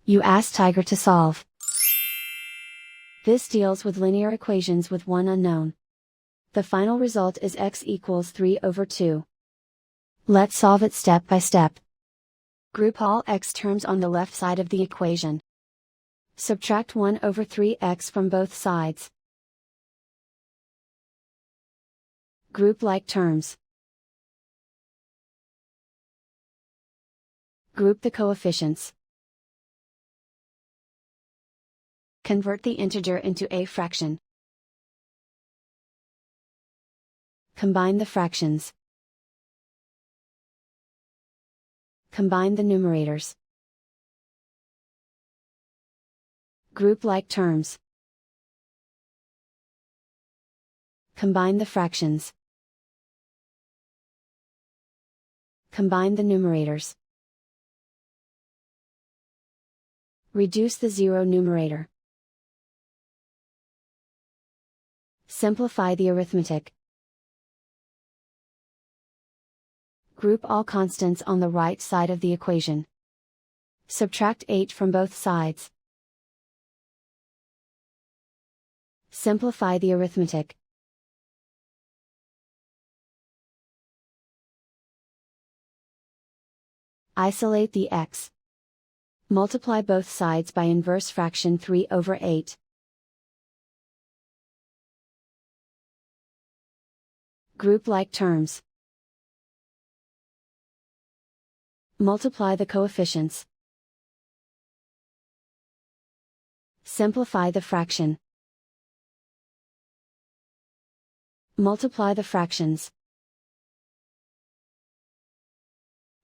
You ask Tiger to solve. This deals with linear equations with one unknown. The final result is x equals 3/2. Let's solve it step by step. Group all x terms on the left side of the equation. Subtract 1/3x from both sides. Group like terms. Group the coefficients. Convert the integer into a fraction. Combine the fractions. Combine the numerators. Group like terms. Combine the fractions. Combine the numerators. Reduce the zero numerator. Simplify the arithmetic. Group all constants on the right side of the equation. Subtract 8 from both sides. Simplify the arithmetic. Isolate the x. Multiply both sides by inverse fraction 3/8. Group like terms. Multiply the coefficients. Simplify the fraction. Multiply the fractions.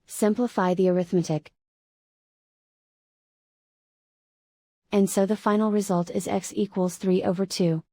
Simplify the arithmetic. And so the final result is x equals 3/2.